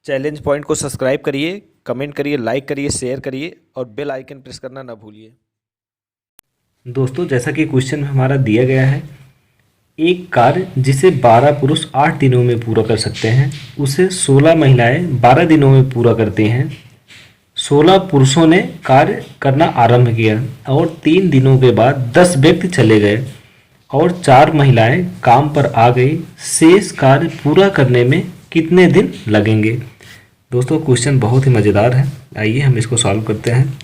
Challenge point को subscribe करिए, comment करिए, लाइक करिए, शेयर करिए और बेल आइकन प्रेस करना ना भूलिए। दोस्तों, जैसा कि क्वेश्चन में हमारा दिया गया है, एक कार्य जिसे 12 पुरुष 8 दिनों में पूरा कर सकते हैं उसे 16 महिलाएं 12 दिनों में पूरा करती हैं। 16 पुरुषों ने कार्य करना आरंभ किया और 3 दिनों के बाद 10 व्यक्ति चले गए और 4 महिलाएं काम पर आ गई। शेष कार्य पूरा करने में कितने दिन लगेंगे? दोस्तों, क्वेश्चन बहुत ही मज़ेदार है। आइए हम इसको सॉल्व करते हैं।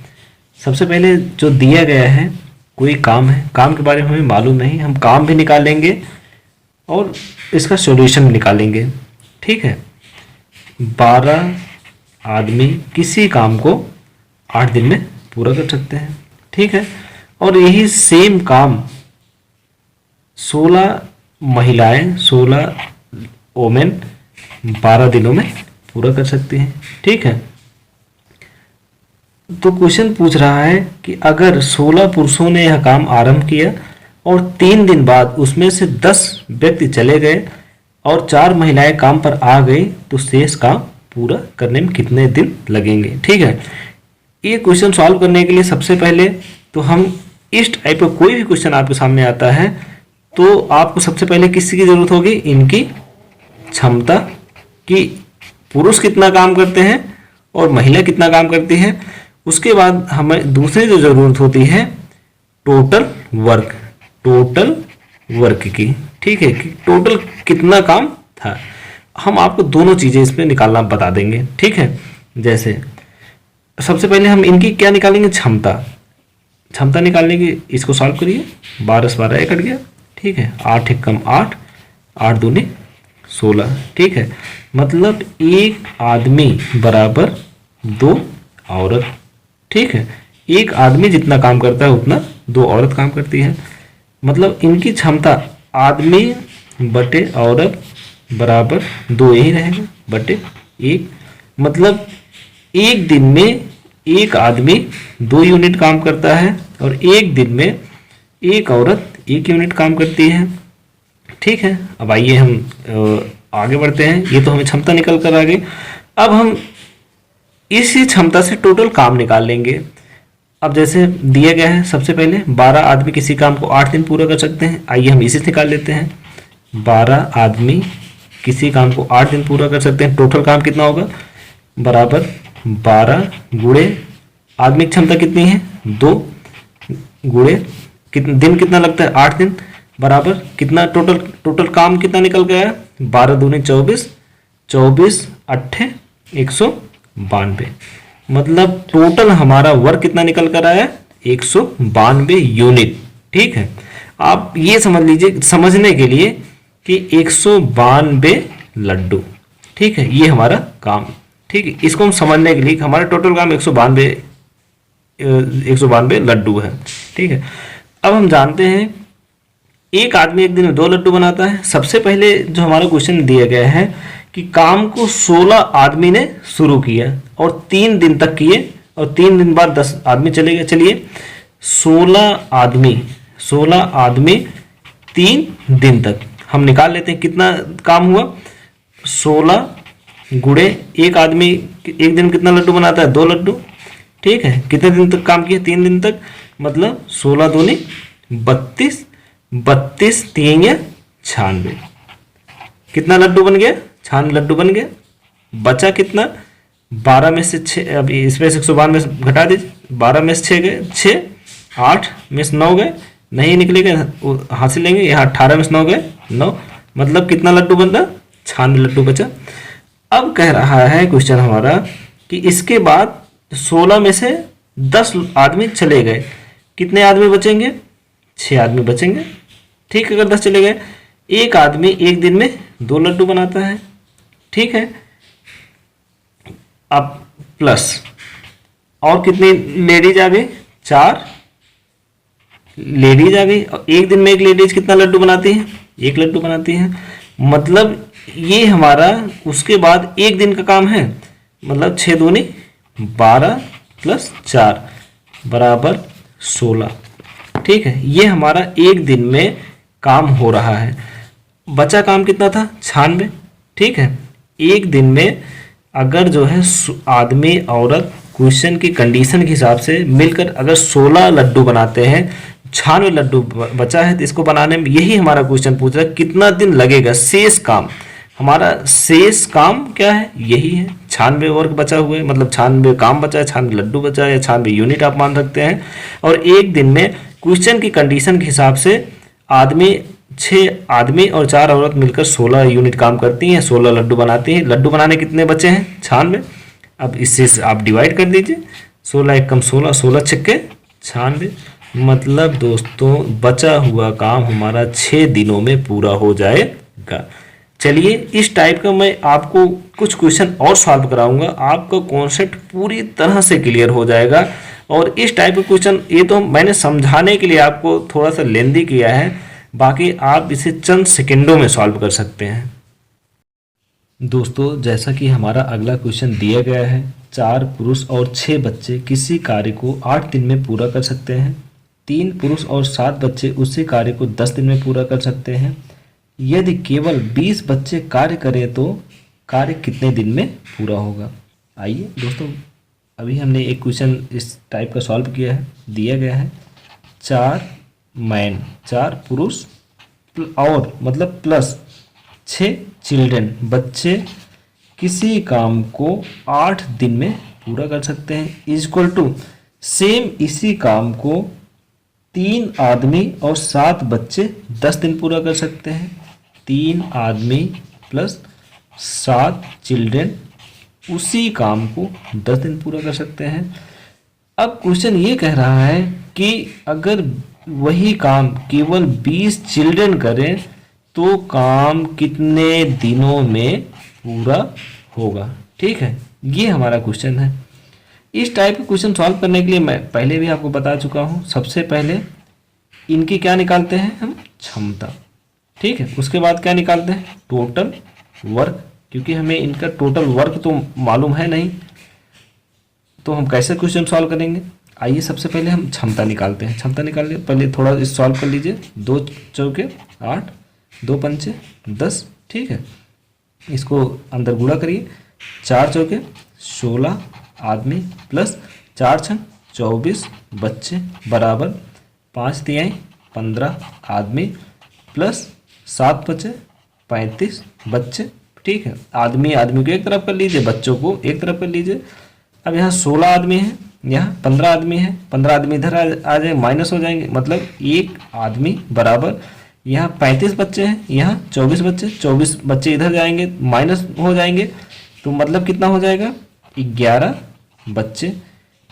सबसे पहले जो दिया गया है, कोई काम है, काम के बारे में हमें मालूम नहीं, हम काम भी निकालेंगे और इसका सॉल्यूशन भी निकालेंगे। ठीक है, 12 आदमी किसी काम को 8 दिन में पूरा कर सकते हैं। ठीक है, और यही सेम काम 16 महिलाएं, 16 वोमेन 12 दिनों में पूरा कर सकती हैं। ठीक है, तो क्वेश्चन पूछ रहा है कि अगर 16 पुरुषों ने यह काम आरंभ किया और 3 दिन बाद उसमें से 10 व्यक्ति चले गए और 4 महिलाएं काम पर आ गई तो शेष काम पूरा करने में कितने दिन लगेंगे? ठीक है, ये क्वेश्चन सॉल्व करने के लिए सबसे पहले तो हम इस टाइप का कोई भी क्वेश्चन आपके सामने आता है तो आपको सबसे पहले किसकी जरूरत होगी? इनकी क्षमता, कि पुरुष कितना काम करते हैं और महिला कितना काम करती है। उसके बाद हमें दूसरी जो ज़रूरत होती है टोटल वर्क की। ठीक है, कि टोटल कितना काम था। हम आपको दोनों चीज़ें इसमें निकालना बता देंगे। ठीक है, जैसे सबसे पहले हम इनकी क्या निकालेंगे? क्षमता निकालने की। इसको सॉल्व करिए, 12 से 12 कट गया। ठीक है, 8 एक कम 8, 8 दूनी 16। ठीक है, मतलब एक आदमी बराबर 2 औरत। ठीक है, एक आदमी जितना काम करता है उतना 2 औरत काम करती है। मतलब इनकी क्षमता आदमी बटे औरत बराबर 2 यही रहेगा बटे 1। मतलब एक दिन में एक आदमी 2 यूनिट काम करता है और एक दिन में एक औरत 1 यूनिट काम करती है। ठीक है, अब आइए हम आगे बढ़ते हैं। ये तो हमें क्षमता निकल कर आ गई। अब हम इसी क्षमता से टोटल काम निकाल लेंगे। अब जैसे दिया गया है, सबसे पहले 12 आदमी किसी काम को 8 दिन पूरा कर सकते हैं। आइए हम इसी से निकाल लेते हैं। 12 आदमी किसी काम को 8 दिन पूरा कर सकते हैं। टोटल काम कितना होगा? बराबर 12 गुणे आदमी की क्षमता कितनी है? 2 गुणे दिन कितना लगता है? 8 दिन बराबर कितना टोटल काम कितना निकल गया? 12 दूनी 24, 24 अट्ठे 192। मतलब टोटल हमारा वर्क कितना निकल कर आया? 192 यूनिट। ठीक है, आप ये समझ लीजिए समझने के लिए कि 192 लड्डू। ठीक है, ये हमारा काम। ठीक है, इसको हम समझने के लिए हमारा टोटल काम 192 लड्डू है। ठीक है, अब हम जानते हैं एक आदमी एक दिन में 2 लड्डू बनाता है। सबसे पहले जो हमारा क्वेश्चन दिया गया है कि काम को 16 आदमी ने शुरू किया और 3 दिन तक किए और 3 दिन बाद 10 आदमी चले गए। चलिए 16 आदमी 3 दिन तक हम निकाल लेते हैं कितना काम हुआ। 16 गुणे एक आदमी एक दिन कितना लड्डू बनाता है? 2 लड्डू। ठीक है, कितने दिन तक काम किया? 3 दिन तक। मतलब 16 दूनी 32, 32 3 या 96। कितना लड्डू बन गया? 96 लड्डू बन गया। बचा कितना? 12 में से 6, अब इसमें से 192 घटा दीजिए। 12 में से 6 गए 6, 8 में से 9 गए, नहीं निकलेगा हाथ से लेंगे। यहाँ 18 में से 9 गए 9। मतलब कितना लड्डू बनता? 96 लड्डू बचा। अब कह रहा है क्वेश्चन हमारा कि इसके बाद 16 में से 10 आदमी चले गए, कितने आदमी बचेंगे? 6 आदमी बचेंगे। ठीक है, अगर 10 चले गए, एक आदमी एक दिन में 2 लड्डू बनाता है। ठीक है, अब प्लस और कितनी लेडीज आ गई? 4 लेडीज आ गई और एक दिन में एक लेडीज कितना लड्डू बनाती है? 1 लड्डू बनाती है। मतलब ये हमारा उसके बाद एक दिन का काम है। मतलब 6 दूनी 12 प्लस 4 बराबर 16। ठीक है, ये हमारा एक दिन में काम हो रहा है। बचा काम कितना था? 96। ठीक है, एक दिन में अगर जो है आदमी औरत क्वेश्चन की कंडीशन के हिसाब से मिलकर अगर 16 लड्डू बनाते हैं, 96 लड्डू बचा है, तो इसको बनाने में यही हमारा क्वेश्चन पूछ रहा है कितना दिन लगेगा। शेष काम, हमारा शेष काम क्या है, यही है 96 वर्क बचा हुआ है, मतलब 96 काम बचा है, 96 लड्डू बचा है, या 96 यूनिट आप मान सकते हैं। और एक दिन में क्वेश्चन की कंडीशन के हिसाब से आदमी 6 आदमी और 4 औरत मिलकर 16 यूनिट काम करती हैं, 16 लड्डू बनाती हैं। लड्डू बनाने कितने बचे हैं, 96। अब इससे आप डिवाइड कर दीजिए, 16 एकम 16, 16 छक्के 96। मतलब दोस्तों बचा हुआ काम हमारा 6 दिनों में पूरा हो जाएगा। चलिए इस टाइप का मैं आपको कुछ क्वेश्चन और सॉल्व कराऊंगा, आपका कॉन्सेप्ट पूरी तरह से क्लियर हो जाएगा। और इस टाइप के क्वेश्चन ये तो मैंने समझाने के लिए आपको थोड़ा सा लेंदी किया है, बाकी आप इसे चंद सेकंडों में सॉल्व कर सकते हैं। दोस्तों जैसा कि हमारा अगला क्वेश्चन दिया गया है, 4 पुरुष और 6 बच्चे किसी कार्य को 8 दिन में पूरा कर सकते हैं। 3 पुरुष और 7 बच्चे उसी कार्य को 10 दिन में पूरा कर सकते हैं। यदि केवल 20 बच्चे कार्य करें तो कार्य कितने दिन में पूरा होगा। आइए दोस्तों, अभी हमने एक क्वेश्चन इस टाइप का सॉल्व किया है। दिया गया है 4 पुरुष और मतलब प्लस 6 चिल्ड्रन बच्चे किसी काम को 8 दिन में पूरा कर सकते हैं, इक्वल टू सेम इसी काम को 3 आदमी और 7 बच्चे 10 दिन पूरा कर सकते हैं। 3 आदमी प्लस 7 चिल्ड्रन उसी काम को 10 दिन पूरा कर सकते हैं। अब क्वेश्चन ये कह रहा है कि अगर वही काम केवल 20 चिल्ड्रन करें तो काम कितने दिनों में पूरा होगा। ठीक है, ये हमारा क्वेश्चन है। इस टाइप के क्वेश्चन सॉल्व करने के लिए मैं पहले भी आपको बता चुका हूँ, सबसे पहले इनकी क्या निकालते हैं हम, क्षमता। ठीक है, उसके बाद क्या निकालते हैं, टोटल वर्क, क्योंकि हमें इनका टोटल वर्क तो मालूम है नहीं, तो हम कैसे क्वेश्चन सॉल्व करेंगे। आइए सबसे पहले हम क्षमता निकालते हैं। क्षमता निकाल लिए, पहले थोड़ा इस सॉल्व कर लीजिए। 2 चौके 8, 2 पंचे 10। ठीक है, इसको अंदर गुणा करिए। 4 चौके 16 आदमी प्लस 4 छंग 24 बच्चे बराबर 5 तिहाई 15 आदमी प्लस 7 बचे 35 बच्चे। ठीक है, आदमी को एक तरफ कर लीजिए, बच्चों को एक तरफ कर लीजिए। अब यहाँ 16 आदमी है, यहाँ 15 आदमी है, 15 आदमी इधर आ जाए, माइनस हो जाएंगे, मतलब 1 आदमी बराबर यहाँ 35 बच्चे हैं, यहाँ 24 बच्चे, 24 बच्चे इधर जाएंगे, माइनस हो जाएंगे, तो मतलब कितना हो जाएगा, 11 बच्चे।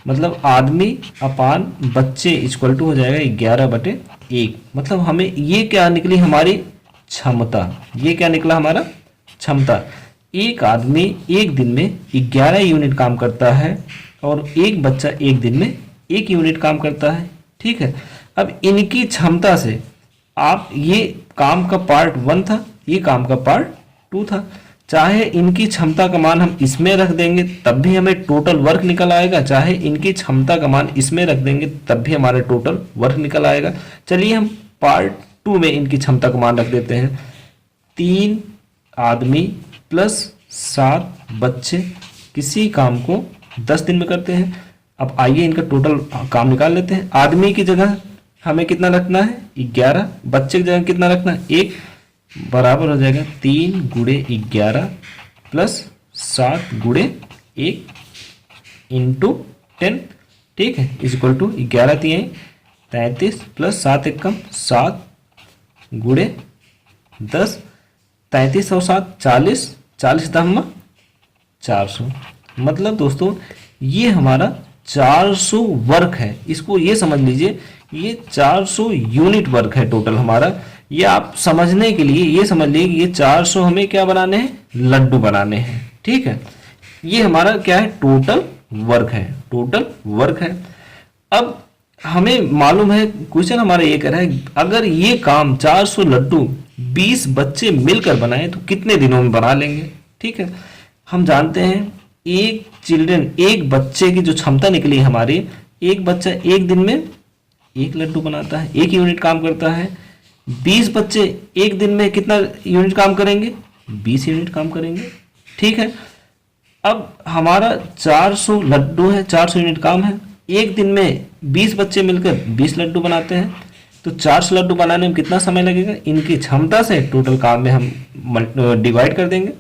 मतलब आदमी अपान बच्चे इक्वल टू हो जाएगा 11/1। मतलब हमें ये क्या निकली, हमारी क्षमता। ये क्या निकला हमारा, क्षमता। एक आदमी एक दिन में 11 यूनिट काम करता है और एक बच्चा एक दिन में 1 यूनिट काम करता है। ठीक है, अब इनकी क्षमता से आप, ये काम का पार्ट 1 था, ये काम का पार्ट 2 था, चाहे इनकी क्षमता का मान हम इसमें रख देंगे तब भी हमें टोटल वर्क निकल आएगा, चाहे इनकी क्षमता का मान इसमें रख देंगे तब भी हमारा टोटल वर्क निकल आएगा। चलिए हम पार्ट 2 में इनकी क्षमता का मान रख देते हैं। 3 आदमी प्लस 7 बच्चे किसी काम को 10 दिन में करते हैं। अब आइए इनका टोटल काम निकाल लेते हैं। आदमी की जगह हमें कितना रखना है, 11, बच्चे की जगह कितना रखना है, 1, बराबर हो जाएगा 3 गुणे 11 प्लस 7 गुणे 1 इंटू 10। ठीक है, इक्वल टू 11 तिहाई 33 प्लस 7 एकम 7 गुणे 10, 33 और 7 40, 40 दहमा 400। मतलब दोस्तों ये हमारा 400 वर्क है। इसको ये समझ लीजिए, ये 400 यूनिट वर्क है टोटल हमारा। ये आप समझने के लिए ये समझ लीजिए कि ये 400 हमें क्या बनाने हैं, लड्डू बनाने हैं। ठीक है, ये हमारा क्या है, टोटल वर्क है, टोटल वर्क है। अब हमें मालूम है, क्वेश्चन हमारा ये कह रहा है अगर ये काम 400 लड्डू 20 बच्चे मिलकर बनाए तो कितने दिनों में बना लेंगे। ठीक है, हम जानते हैं एक बच्चे की जो क्षमता निकली हमारी, एक बच्चा एक दिन में 1 लड्डू बनाता है, 1 यूनिट काम करता है। 20 बच्चे एक दिन में कितना यूनिट काम करेंगे, 20 यूनिट काम करेंगे। ठीक है, अब हमारा 400 लड्डू है, 400 यूनिट काम है। एक दिन में 20 बच्चे मिलकर 20 लड्डू बनाते हैं, तो 400 लड्डू बनाने में कितना समय लगेगा, इनकी क्षमता से टोटल काम में हम डिवाइड कर देंगे।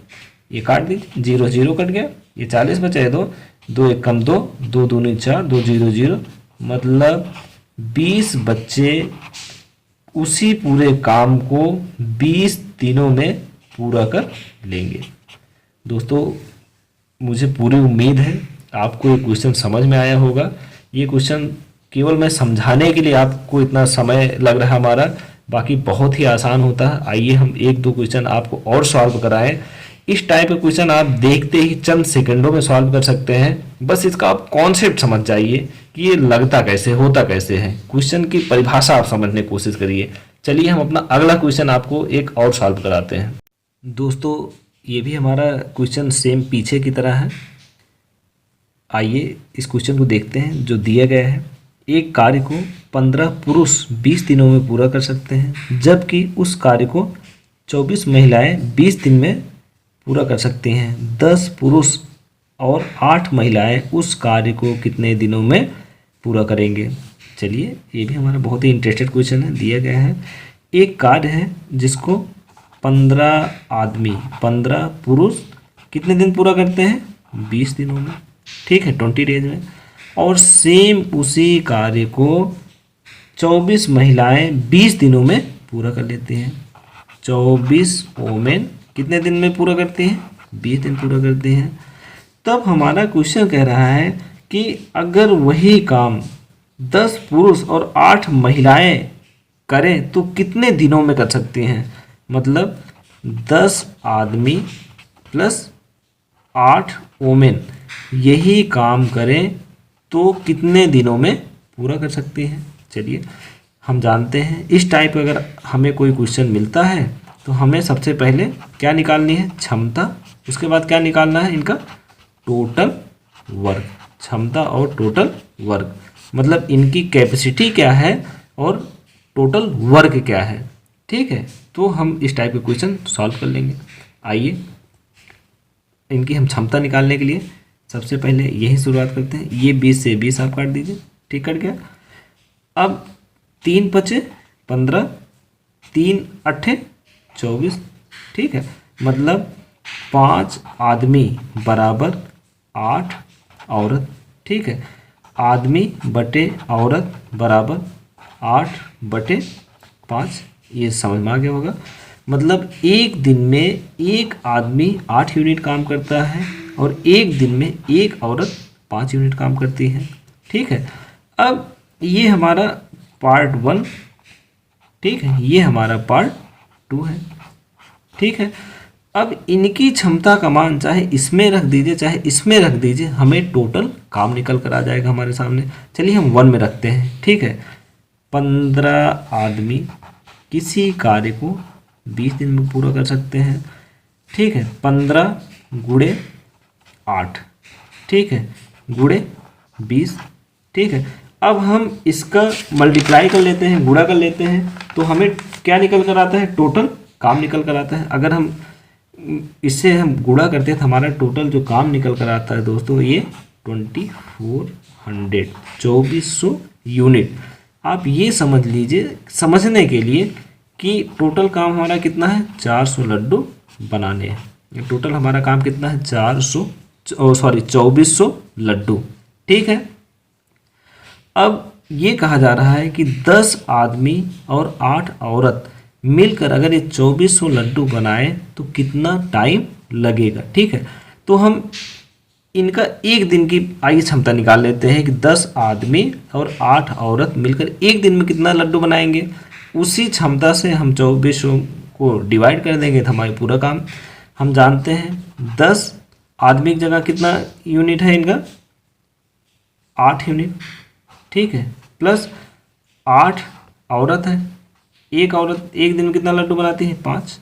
ये काट दीजिए, 0 0 कट गया, ये 40 बचे है, 2 2 1 कम 2 2 दूनी 4 2 0 0, मतलब 20 बच्चे उसी पूरे काम को 20 दिनों में पूरा कर लेंगे। दोस्तों मुझे पूरी उम्मीद है आपको ये क्वेश्चन समझ में आया होगा। ये क्वेश्चन केवल मैं समझाने के लिए आपको इतना समय लग रहा है हमारा, बाकी बहुत ही आसान होता है। आइए हम 1-2 क्वेश्चन आपको और सॉल्व कराएं। इस टाइप का क्वेश्चन आप देखते ही चंद सेकंडों में सॉल्व कर सकते हैं। बस इसका आप कॉन्सेप्ट समझ जाइए कि ये लगता कैसे, होता कैसे है। क्वेश्चन की परिभाषा आप समझने की कोशिश करिए। चलिए हम अपना अगला क्वेश्चन आपको एक और सॉल्व कराते हैं। दोस्तों ये भी हमारा क्वेश्चन सेम पीछे की तरह है। आइए इस क्वेश्चन को देखते हैं जो दिया गया है। एक कार्य को 15 पुरुष 20 दिनों में पूरा कर सकते हैं, जबकि उस कार्य को 24 महिलाएं 20 दिन में पूरा कर सकती हैं। 10 पुरुष और 8 महिलाएं उस कार्य को कितने दिनों में पूरा करेंगे। चलिए ये भी हमारा बहुत ही इंटरेस्टेड क्वेश्चन है। दिया गया है एक कार्य है जिसको 15 आदमी 15 पुरुष कितने दिन पूरा करते हैं, 20 दिनों में, ठीक है, 20 डेज में। और सेम उसी कार्य को 24 महिलाएं 20 दिनों में पूरा कर लेती हैं। 24 वोमेन कितने दिन में पूरा करती हैं, 20 दिन पूरा करती हैं। तब हमारा क्वेश्चन कह रहा है कि अगर वही काम 10 पुरुष और 8 महिलाएं करें तो कितने दिनों में कर सकती हैं। मतलब 10 आदमी प्लस 8 वोमेन यही काम करें तो कितने दिनों में पूरा कर सकती हैं। चलिए हम जानते हैं इस टाइप का अगर हमें कोई क्वेश्चन मिलता है तो हमें सबसे पहले क्या निकालनी है, क्षमता। उसके बाद क्या निकालना है, इनका टोटल वर्क। क्षमता और टोटल वर्क मतलब इनकी कैपेसिटी क्या है और टोटल वर्क क्या है, ठीक है। तो हम इस टाइप के क्वेश्चन सॉल्व कर लेंगे। आइए इनकी हम क्षमता निकालने के लिए सबसे पहले यही शुरुआत करते हैं। ये 20 से 20 आप काट दीजिए, ठीक, कट गया। अब 3 5 15, 3 8 24, ठीक है। मतलब 5 आदमी बराबर 8 औरत, ठीक है। आदमी बटे औरत बराबर 8 बटे 5, ये समझ में आ गया होगा। मतलब एक दिन में एक आदमी 8 यूनिट काम करता है और एक दिन में एक औरत 5 यूनिट काम करती है, ठीक है। अब ये हमारा पार्ट 1, ठीक है, ये हमारा पार्ट 2 है, ठीक है। अब इनकी क्षमता का मान चाहे इसमें रख दीजिए चाहे इसमें रख दीजिए, हमें टोटल काम निकल कर आ जाएगा हमारे सामने। चलिए हम 1 में रखते हैं, ठीक है। 15 आदमी किसी कार्य को 20 दिन में पूरा कर सकते हैं, ठीक है। 15 गुणे 8, ठीक है, गुणे 20, ठीक है। अब हम इसका मल्टीप्लाई कर लेते हैं, गुणा कर लेते हैं, तो हमें क्या निकल कर आता है, टोटल काम निकल कर आता है। अगर हम इससे हम गुणा करते हैं तो हमारा टोटल जो काम निकल कर आता है दोस्तों ये 2400 यूनिट। आप ये समझ लीजिए समझने के लिए कि टोटल काम हमारा कितना है, 400 लड्डू बनाने हैं। टोटल हमारा काम कितना है, 2400 लड्डू, ठीक है। अब ये कहा जा रहा है कि 10 आदमी और 8 औरत मिलकर अगर ये 2400 लड्डू बनाए तो कितना टाइम लगेगा, ठीक है। तो हम इनका एक दिन की आइए क्षमता निकाल लेते हैं कि 10 आदमी और 8 औरत मिलकर एक दिन में कितना लड्डू बनाएंगे। उसी क्षमता से हम 2400 को डिवाइड कर देंगे तो हमारा पूरा काम। हम जानते हैं 10 आदमी की जगह कितना यूनिट है इनका, 8 यूनिट, ठीक है, प्लस 8 औरत है। एक औरत एक दिन में कितना लड्डू बनाती है, 5,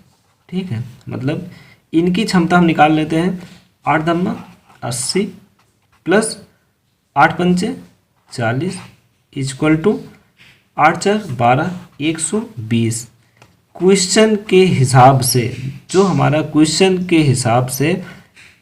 ठीक है। मतलब इनकी क्षमता हम निकाल लेते हैं, 8 दम्मा 80 प्लस 8 पंचे 40 इक्वल टू 8 4 12 120। क्वेश्चन के हिसाब से जो हमारा क्वेश्चन के हिसाब से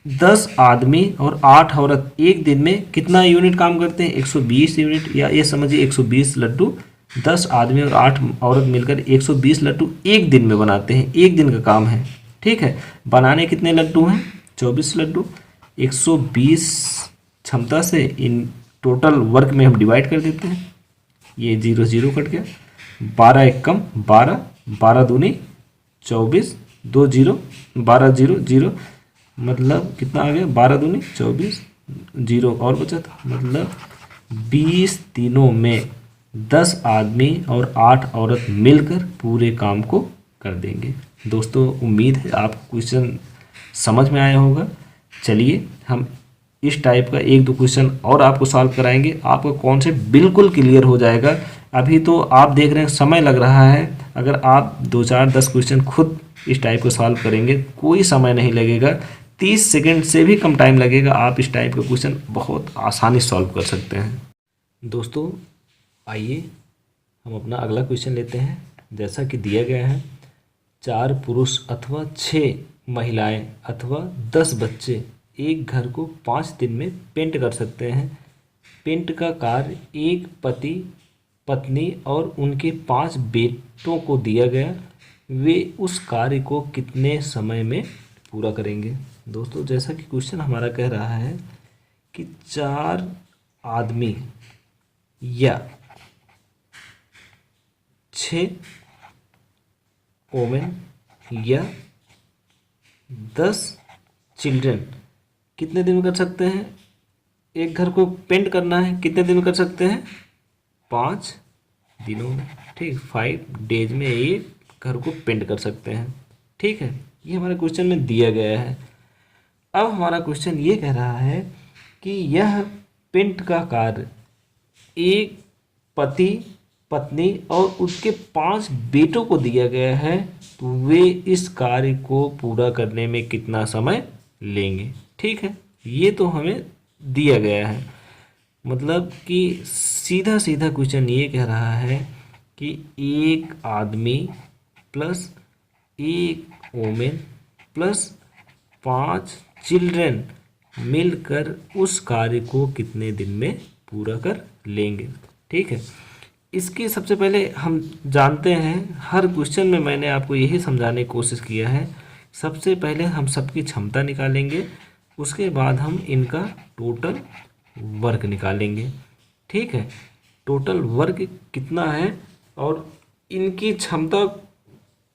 10 आदमी और 8 औरत एक दिन में कितना यूनिट काम करते हैं? 120 यूनिट, या ये समझिए 120 लड्डू। 10 आदमी और 8 औरत मिलकर 120 लड्डू एक दिन में बनाते हैं, एक दिन का काम है। ठीक है, बनाने कितने लड्डू हैं? 24 लड्डू। 120 क्षमता से इन टोटल वर्क में हम डिवाइड कर देते हैं, ये 0 0 कट गया। 12 एक कम 12, 12 दूनी 24, 2 0, 12 0 0, मतलब कितना आ गया? 12 दूनी 24, 0 और बचा था, मतलब 20 दिनों में 10 आदमी और 8 औरत मिलकर पूरे काम को कर देंगे। दोस्तों, उम्मीद है आपको क्वेश्चन समझ में आया होगा। चलिए हम इस टाइप का एक दो क्वेश्चन और आपको सॉल्व कराएंगे, आपका कॉन्सेप्ट बिल्कुल क्लियर हो जाएगा। अभी तो आप देख रहे हैं समय लग रहा है, अगर आप 2 4 10 क्वेश्चन खुद इस टाइप को सॉल्व करेंगे कोई समय नहीं लगेगा, 30 सेकंड से भी कम टाइम लगेगा, आप इस टाइप का क्वेश्चन बहुत आसानी से सॉल्व कर सकते हैं। दोस्तों आइए हम अपना अगला क्वेश्चन लेते हैं। जैसा कि दिया गया है, 4 पुरुष अथवा 6 महिलाएं अथवा 10 बच्चे एक घर को 5 दिन में पेंट कर सकते हैं। पेंट का कार्य एक पति पत्नी और उनके 5 बेटों को दिया गया, वे उस कार्य को कितने समय में पूरा करेंगे? दोस्तों जैसा कि क्वेश्चन हमारा कह रहा है कि 4 आदमी या 6 वोमेन या 10 चिल्ड्रन कितने दिन में कर सकते हैं? एक घर को पेंट करना है, कितने दिन में कर सकते हैं? 5 दिनों में। ठीक, 5 डेज में ये घर को पेंट कर सकते हैं। ठीक है, ये हमारे क्वेश्चन में दिया गया है। अब हमारा क्वेश्चन ये कह रहा है कि यह पेंट का कार्य एक पति पत्नी और उसके 5 बेटों को दिया गया है, तो वे इस कार्य को पूरा करने में कितना समय लेंगे? ठीक है, ये तो हमें दिया गया है, मतलब कि सीधा सीधा क्वेश्चन ये कह रहा है कि एक आदमी प्लस एक वोमेन प्लस 5 चिल्ड्रन मिलकर उस कार्य को कितने दिन में पूरा कर लेंगे। ठीक है, इसकी सबसे पहले हम जानते हैं, हर क्वेश्चन में मैंने आपको यही समझाने की कोशिश किया है, सबसे पहले हम सबकी क्षमता निकालेंगे, उसके बाद हम इनका टोटल वर्क निकालेंगे। ठीक है, टोटल वर्क कितना है और इनकी क्षमता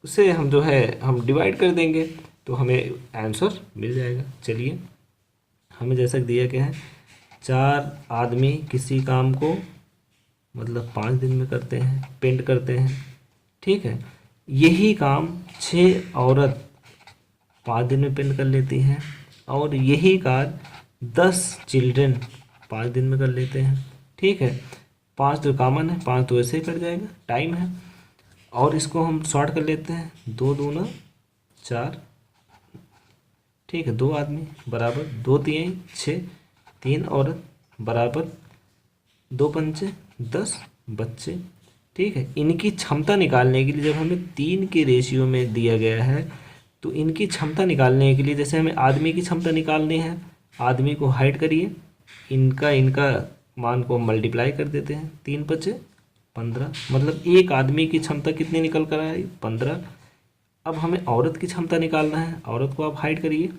से हम जो है हम डिवाइड कर देंगे तो हमें आंसर मिल जाएगा। चलिए, हमें जैसा दिया गया है, 4 आदमी किसी काम को मतलब 5 दिन में करते हैं, पेंट करते हैं। ठीक है, यही काम 6 औरत 5 दिन में पेंट कर लेती हैं और यही कार्य 10 चिल्ड्रन 5 दिन में कर लेते हैं। ठीक है, 5 तो कॉमन है, 5 तो ऐसे ही कट जाएगा, टाइम है। और इसको हम शॉर्ट कर लेते हैं, 2 दूना 4। ठीक है, 2 आदमी बराबर 2 तिहाई 6, 3 औरत बराबर 2 पंचे 10 बच्चे। ठीक है, इनकी क्षमता निकालने के लिए जब हमें 3 के रेशियो में दिया गया है, तो इनकी क्षमता निकालने के लिए जैसे हमें आदमी की क्षमता निकालनी है, आदमी को हाइड करिए, इनका इनका मान को मल्टीप्लाई कर देते हैं, 3 बचे 15, मतलब एक आदमी की क्षमता कितनी निकल कर आई? 15। अब हमें औरत की क्षमता निकालना है, औरत को आप हाइड करिए,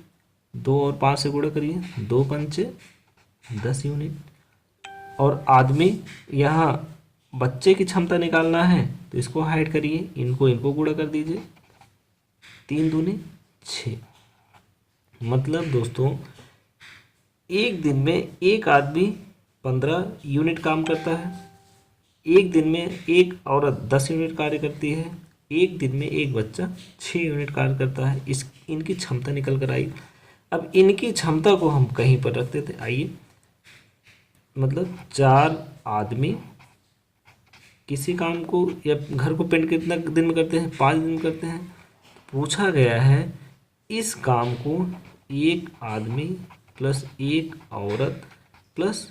2 और 5 से गुणा करिए, 2 पंचे 10 यूनिट। और आदमी यहाँ बच्चे की क्षमता निकालना है, तो इसको हाइड करिए, इनको इनको गुणा कर दीजिए, 3 दूनी 6। मतलब दोस्तों एक दिन में एक आदमी 15 यूनिट काम करता है, एक दिन में एक औरत 10 यूनिट कार्य करती है, एक दिन में एक बच्चा 6 यूनिट कार्य करता है। इस इनकी क्षमता निकल कर आई। अब इनकी क्षमता को हम कहीं पर रख देते, आइए, मतलब 4 आदमी किसी काम को या घर को पेंट कितना दिन में करते हैं? 5 दिन में करते हैं। पूछा गया है इस काम को एक आदमी प्लस एक औरत प्लस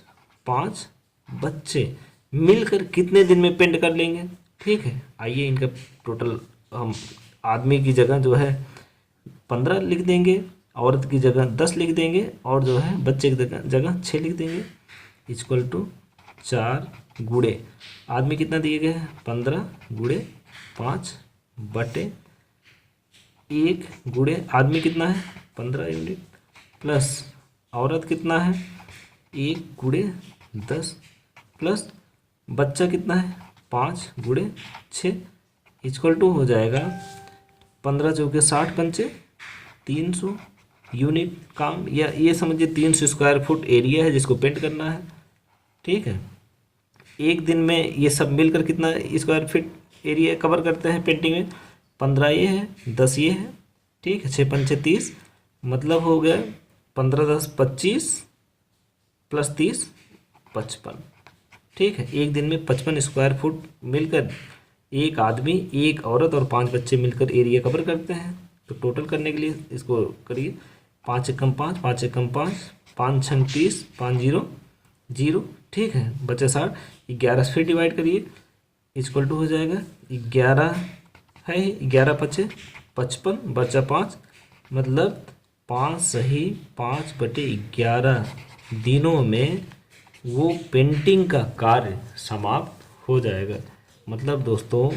5 बच्चे मिलकर कितने दिन में पेंट कर लेंगे। ठीक है, आइए इनका टोटल हम आदमी की जगह जो है 15 लिख देंगे औरत की जगह 10 लिख देंगे और जो है बच्चे की जगह 6 लिख देंगे, इक्वल टू 4 गुणे आदमी कितना दिए गए हैं 15 गुणे 5 बटे 1 गुणे आदमी कितना है 15 यूनिट प्लस औरत कितना है 1 गुणे 10 प्लस बच्चा कितना है 5 गुणे 6 इक्वल टू हो जाएगा 15 चौके 60 पंचे 300 यूनिट काम, या ये समझिए 300 स्क्वायर फुट एरिया है जिसको पेंट करना है। ठीक है, एक दिन में ये सब मिलकर कितना स्क्वायर फीट एरिया कवर करते हैं पेंटिंग में, 15 ये है 10 ये है, ठीक है, 6 पंचे 30, मतलब हो गया 15 10 25 प्लस 30 55। ठीक है, एक दिन में 55 स्क्वायर फुट मिलकर एक आदमी एक औरत और 5 बच्चे मिलकर एरिया कवर करते हैं। तो टोटल करने के लिए इसको करिए, 5 एकम 5 5 एकम 5 5 छंग 30 5 जीरो जीरो, ठीक है, बचे 60, 11 से फिर डिवाइड करिए, इक्वल टू हो जाएगा 11 है, 11 पचे 55 बचा 5, मतलब 5 सही 5 बटे 11 दिनों में वो पेंटिंग का कार्य समाप्त हो जाएगा। मतलब दोस्तों,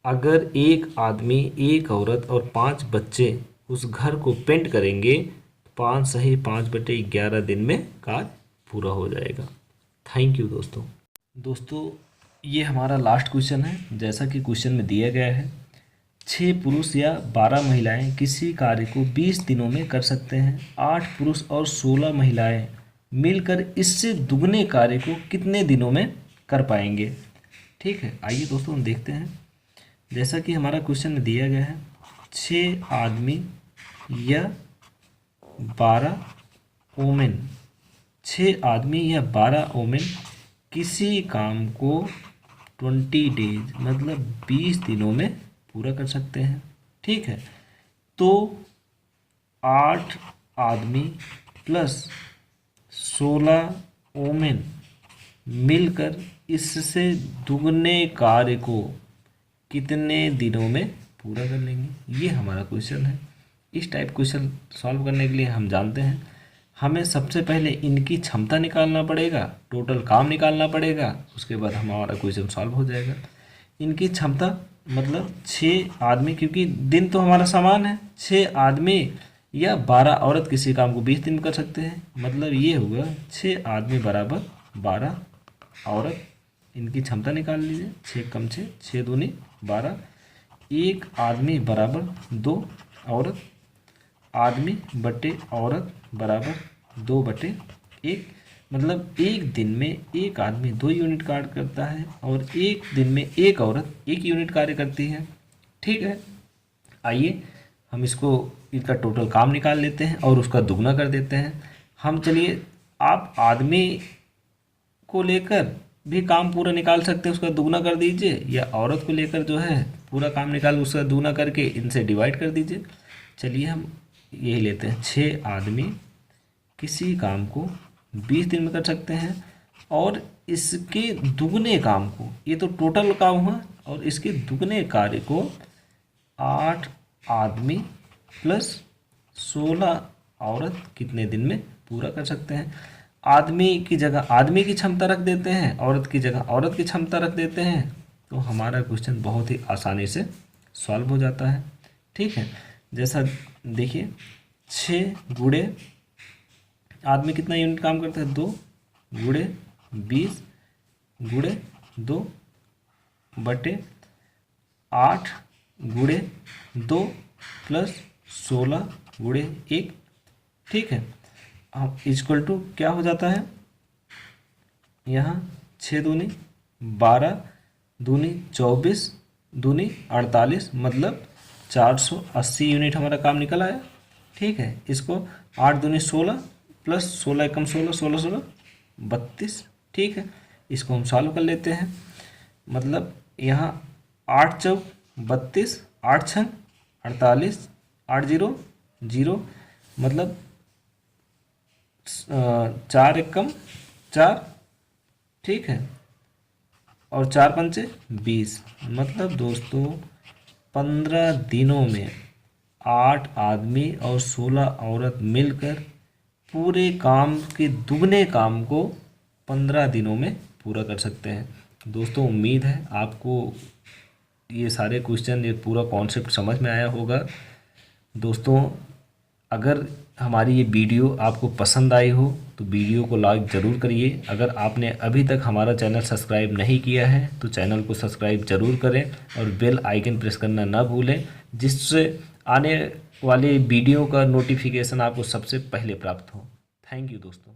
अगर एक आदमी एक औरत और 5 बच्चे उस घर को पेंट करेंगे, 5 सही 5 बटे 11 दिन में कार्य पूरा हो जाएगा। थैंक यू दोस्तों, ये हमारा लास्ट क्वेश्चन है। जैसा कि क्वेश्चन में दिया गया है, 6 पुरुष या 12 महिलाएं किसी कार्य को 20 दिनों में कर सकते हैं। 8 पुरुष और 16 महिलाएं मिलकर इससे दुगने कार्य को कितने दिनों में कर पाएंगे। ठीक है, आइए दोस्तों हम देखते हैं। जैसा कि हमारा क्वेश्चन में दिया गया है, 6 आदमी या 12 वोमेन, 6 आदमी या 12 वोमेन किसी काम को 20 डेज मतलब 20 दिनों में पूरा कर सकते हैं। ठीक है, तो 8 आदमी प्लस 16 वोमेन मिलकर इससे दुगने कार्य को कितने दिनों में पूरा कर लेंगे, ये हमारा क्वेश्चन है। इस टाइप क्वेश्चन सॉल्व करने के लिए हम जानते हैं, हमें सबसे पहले इनकी क्षमता निकालना पड़ेगा, टोटल काम निकालना पड़ेगा, उसके बाद हमारा क्वेश्चन सॉल्व हो जाएगा। इनकी क्षमता मतलब 6 आदमी, क्योंकि दिन तो हमारा समान है, 6 आदमी या 12 औरत किसी काम को 20 दिन में कर सकते हैं, मतलब ये होगा 6 आदमी बराबर 12 औरत। इनकी क्षमता निकाल लीजिए, 6 कम 6 6 दूनी 12, एक आदमी बराबर 2 औरत, आदमी बटे औरत बराबर 2 बटे 1, मतलब एक दिन में एक आदमी 2 यूनिट कार्य करता है और एक दिन में एक औरत 1 यूनिट कार्य करती है। ठीक है, आइए हम इसको इसका टोटल काम निकाल लेते हैं और उसका दुगना कर देते हैं। हम चलिए, आप आदमी को लेकर भी काम पूरा निकाल सकते हैं, उसका दुगना कर दीजिए, या औरत को लेकर जो है पूरा काम निकाल उसका दुगना करके इनसे डिवाइड कर दीजिए। चलिए हम यही लेते हैं, 6 आदमी किसी काम को 20 दिन में कर सकते हैं और इसके दुगने काम को, ये तो टोटल काम हुआ, और इसके दुगने कार्य को 8 आदमी प्लस 16 औरत कितने दिन में पूरा कर सकते हैं। आदमी की जगह आदमी की क्षमता रख देते हैं, औरत की जगह औरत की क्षमता रख देते हैं, तो हमारा क्वेश्चन बहुत ही आसानी से सॉल्व हो जाता है। ठीक है, जैसा देखिए, 6 गुणे आदमी कितना यूनिट काम करता है 2 गुणे 20 गुणे 2 बटे 8 गुणे 2 प्लस 16 गुणे 1। ठीक है, अब इक्वल टू क्या हो जाता है, यहाँ 6 दूनी 12 दूनी 24 दूनी 48, मतलब 480 यूनिट हमारा काम निकल आया। ठीक है, इसको 8 दूनी 16 प्लस 16 एकम 16 16 16 32। ठीक है, इसको हम सॉल्व कर लेते हैं, मतलब यहाँ 8 चौक 32, 8 छंग 48, 8 जीरो जीरो, मतलब 4 एकम 4। ठीक है, और 4 पंचे 20, मतलब दोस्तों 15 दिनों में 8 आदमी और 16 औरत मिलकर पूरे काम के दुगने काम को 15 दिनों में पूरा कर सकते हैं। दोस्तों उम्मीद है आपको ये सारे क्वेश्चन, ये पूरा कॉन्सेप्ट समझ में आया होगा। दोस्तों अगर हमारी ये वीडियो आपको पसंद आई हो तो वीडियो को लाइक ज़रूर करिए। अगर आपने अभी तक हमारा चैनल सब्सक्राइब नहीं किया है तो चैनल को सब्सक्राइब ज़रूर करें और बेल आइकन प्रेस करना ना भूलें, जिससे आने वाले वीडियो का नोटिफिकेशन आपको सबसे पहले प्राप्त हो। थैंक यू दोस्तों।